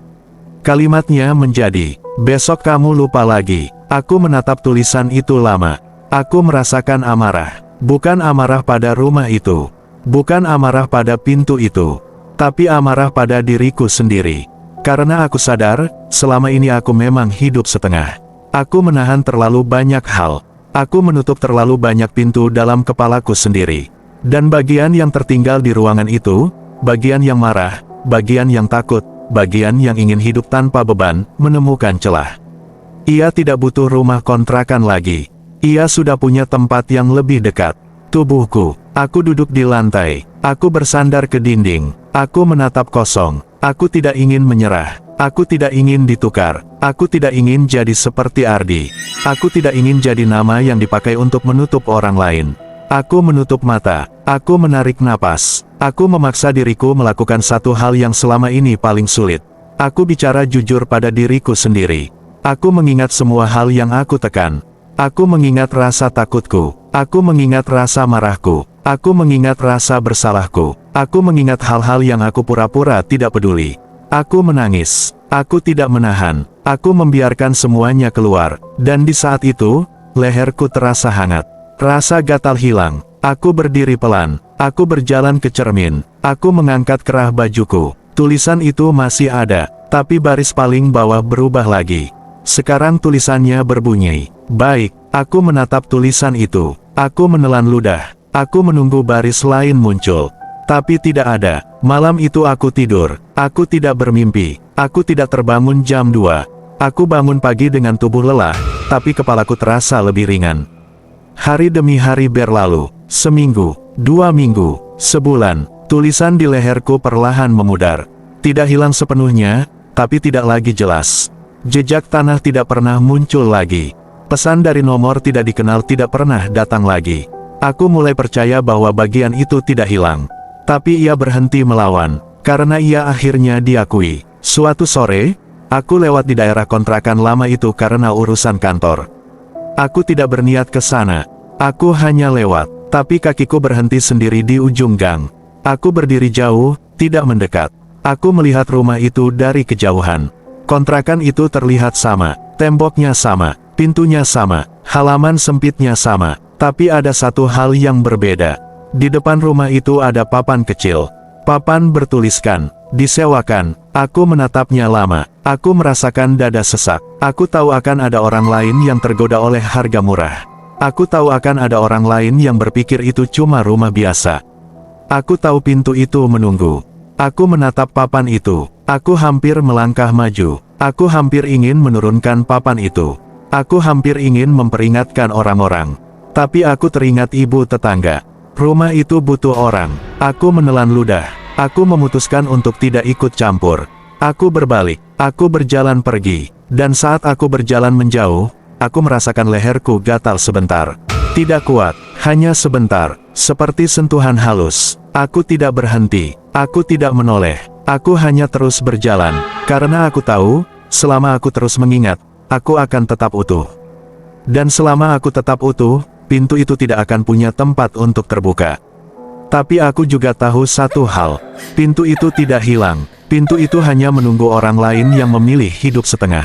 Speaker 1: Kalimatnya menjadi, "Besok kamu lupa lagi." Aku menatap tulisan itu lama. Aku merasakan amarah. Bukan amarah pada rumah itu. Bukan amarah pada pintu itu. Tapi amarah pada diriku sendiri. Karena aku sadar, selama ini aku memang hidup setengah. Aku menahan terlalu banyak hal. Aku menutup terlalu banyak pintu dalam kepalaku sendiri. Dan bagian yang tertinggal di ruangan itu, bagian yang marah, bagian yang takut, bagian yang ingin hidup tanpa beban, menemukan celah. Ia tidak butuh rumah kontrakan lagi. Ia sudah punya tempat yang lebih dekat. Tubuhku. Aku duduk di lantai. Aku bersandar ke dinding. Aku menatap kosong. Aku tidak ingin menyerah. Aku tidak ingin ditukar. Aku tidak ingin jadi seperti Ardi. Aku tidak ingin jadi nama yang dipakai untuk menutup orang lain. Aku menutup mata. Aku menarik napas. Aku memaksa diriku melakukan satu hal yang selama ini paling sulit. Aku bicara jujur pada diriku sendiri. Aku mengingat semua hal yang aku tekan. Aku mengingat rasa takutku. Aku mengingat rasa marahku. Aku mengingat rasa bersalahku. Aku mengingat hal-hal yang aku pura-pura tidak peduli. Aku menangis. Aku tidak menahan. Aku membiarkan semuanya keluar. Dan di saat itu, leherku terasa hangat. Rasa gatal hilang. Aku berdiri pelan. Aku berjalan ke cermin. Aku mengangkat kerah bajuku. Tulisan itu masih ada, tapi baris paling bawah berubah lagi. Sekarang tulisannya berbunyi, "Baik." Aku menatap tulisan itu. Aku menelan ludah. Aku menunggu baris lain muncul. Tapi tidak ada. Malam itu aku tidur. Aku tidak bermimpi. Aku tidak terbangun jam 2. Aku bangun pagi dengan tubuh lelah, tapi kepalaku terasa lebih ringan. Hari demi hari berlalu. Seminggu, 2 minggu, sebulan. Tulisan di leherku perlahan memudar. Tidak hilang sepenuhnya, tapi tidak lagi jelas. Jejak tanah tidak pernah muncul lagi. Pesan dari nomor tidak dikenal tidak pernah datang lagi. Aku mulai percaya bahwa bagian itu tidak hilang. Tapi ia berhenti melawan, karena ia akhirnya diakui. Suatu sore, aku lewat di daerah kontrakan lama itu karena urusan kantor. Aku tidak berniat ke sana. Aku hanya lewat, tapi kakiku berhenti sendiri di ujung gang. Aku berdiri jauh, tidak mendekat. Aku melihat rumah itu dari kejauhan. Kontrakan itu terlihat sama, temboknya sama, pintunya sama, halaman sempitnya sama. Tapi ada satu hal yang berbeda. Di depan rumah itu ada papan kecil. Papan bertuliskan, disewakan. Aku menatapnya lama. Aku merasakan dada sesak. Aku tahu akan ada orang lain yang tergoda oleh harga murah. Aku tahu akan ada orang lain yang berpikir itu cuma rumah biasa. Aku tahu pintu itu menunggu. Aku menatap papan itu. Aku hampir melangkah maju. Aku hampir ingin menurunkan papan itu. Aku hampir ingin memperingatkan orang-orang. Tapi aku teringat ibu tetangga. Rumah itu butuh orang. Aku menelan ludah. Aku memutuskan untuk tidak ikut campur. Aku berbalik. Aku berjalan pergi. Dan saat aku berjalan menjauh, aku merasakan leherku gatal sebentar. Tidak kuat, hanya sebentar. Seperti sentuhan halus. Aku tidak berhenti. Aku tidak menoleh. Aku hanya terus berjalan. Karena aku tahu, selama aku terus mengingat, aku akan tetap utuh. Dan selama aku tetap utuh, pintu itu tidak akan punya tempat untuk terbuka. Tapi aku juga tahu satu hal. Pintu itu tidak hilang. Pintu itu hanya menunggu orang lain yang memilih hidup setengah.